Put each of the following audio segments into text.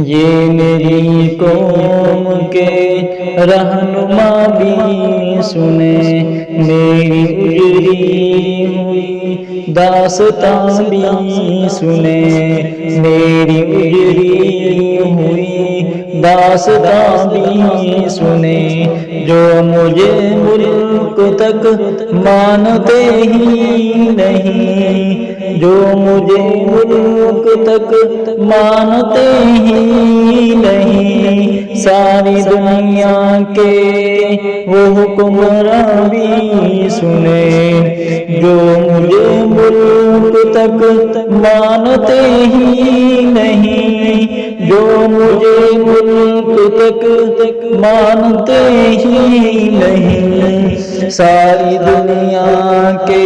یہ میری قوم کے رہنما بھی سنے، میری اجڑی ہوئی داستان بھی سنے، میری اجڑی ہوئی داستان بھی سنے، جو مجھے ملک تک مانتے ہی نہیں، جو مجھے ملک تک مانتے ہی نہیں، ساری دنیا کے وہ حکمراں بھی سنے، جو مجھے ملک تک مانتے ہی نہیں، جو مجھے ملک تک مانتے ہی نہیں، ساری دنیا کے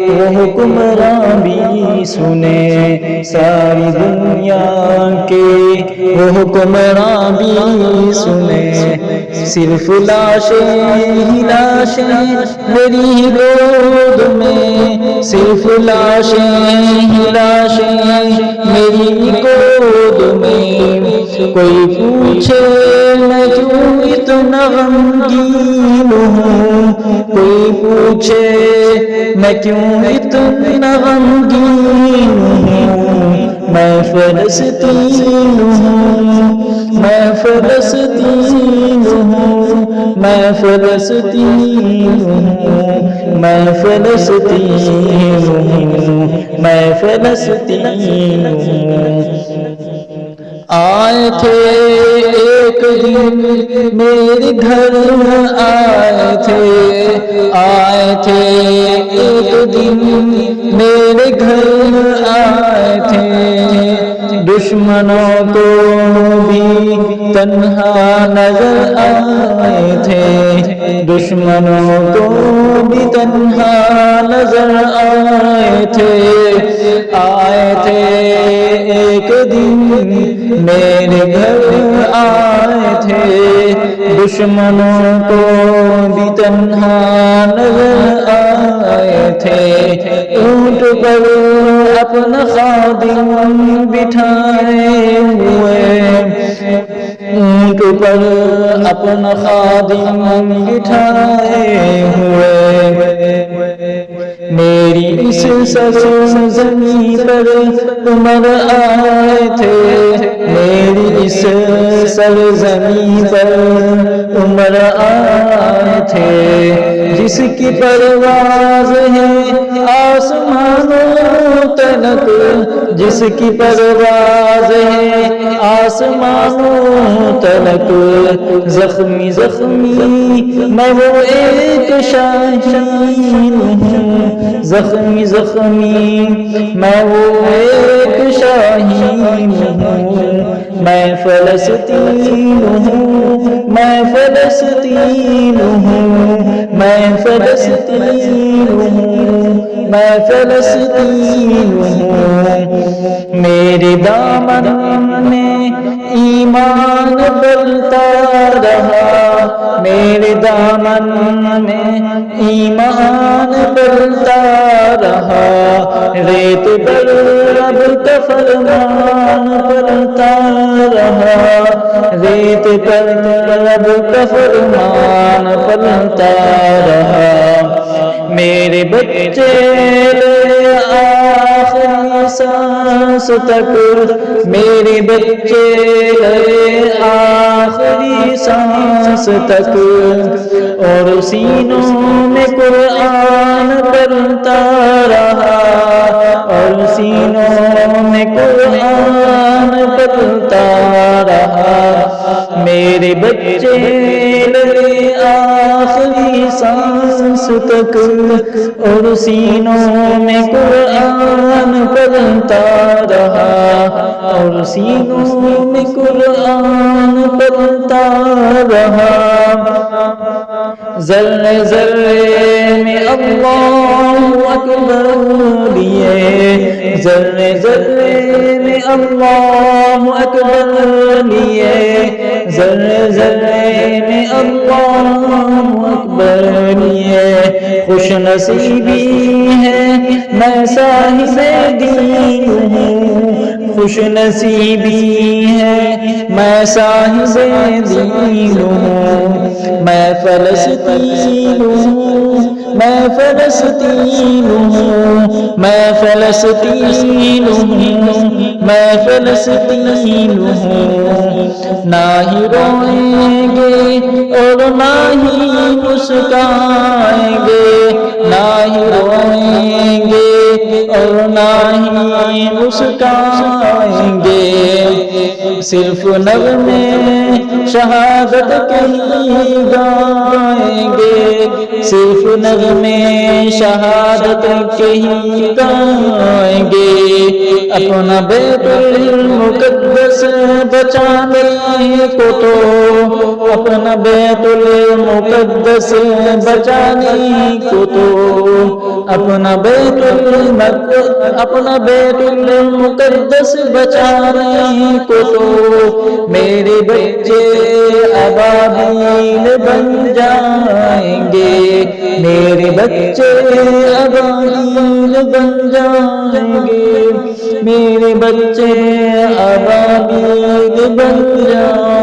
وہ حکمراں بھی سنے، ساری دنیا کے وہ حکمراں بھی سنے، صرف لاشیں ہی لاشیں میری گود میں، صرف لاشیں ہی لاشیں میری گود میں، کوئی پوچھے میں کیوں اتنا غمگین ہوں، کوئی پوچھے میں کیوں اتنا غمگین ہوں، میں فلسطین ہوں، میں فلسطین ہوں، میں فلسطین ہوں، میں فلسطین ہوں، میں فلسطین ہوں۔ آئے تھے ایک دن میرے گھر آئے تھے، آئے تھے ایک دن میرے گھر آئے تھے، دشمنوں کو بھی تنہا نظر آئے تھے، دشمنوں کو بھی تنہا نظر آئے تھے، آئے تھے ایک دن میرے گھر آئے تھے، دشمنوں کو بھی تنہا نظر آئے تھے، اونٹ پر اپنا خادم بٹھائے ہوئے، اونٹ پر اپنا خادم بٹھائے ہوئے، میری اس سرزمین پر عمر آئے تھے، میری اس سرزمین پر عمر آئے تھے، جس کی پرواز ہے آسمانوں تلک، جس کی پرواز ہے آسمانوں تلک، زخمی زخمی میں وہ ایک شاہین ہوں، زخمی زخمی میں وہ ایک شاہین ہوں، میں فلسطین ہوں، میں فلسطین ہوں، میں فلسطین ہوں، میں فلسطین ہوں، میرے دامن میں ایمان بلتا رہا، میرے دامن میں ایمان بلتا رہا، ریت پر رب کا فرمان پلتا رہا، ریت پر رب کا فرمان پلتا رہا، میرے بچے آخری سانس تک، میرے بچے آخری سانس تک، اور سینوں میں قرآن پڑھتا رہا، اور سینوں میں قرآن پڑھتا رہا، میرے بچے آخری سانس تک، اور سینوں میں قرآن پڑھتا رہا، اور سینوں میں قرآن پڑھتا رہا، ذرے ذرے میں اللہ اکبر لیے، ذرے ذرے میں اللہ اکبر لیے، ذرے ذرے میں اللہ اکبر لیے، خوش نصیبی ہے میں صاحب دین ہوں، خوش نصیبی ہے میں صاحب دین ہوں، میں فلسطین ہوں، میں فلسطین ہوں، میں فلسطین ہوں، میں فلسطین ہوں۔ نہ ہی روئیں گے اور نہ ہی مسکرائیں گے، نہ ہی روئیں گے اور نہ ہی مسکرائیں گے، صرف نغمے شہادت کے ہی گائیں گے، صرف نغمے شہادت کے ہی گائیں گے۔ اپنا بیت المقدس بچانے کو تو، اپنا بیت المقدس بچانے کو تو، اپنا بیت المقدس بچانے کو تو میرے بچے ابابیل بن جائیں گے، میرے بچے ابابیل بن جائیں گے، میرے بچے ابابیل بن جائیں گے۔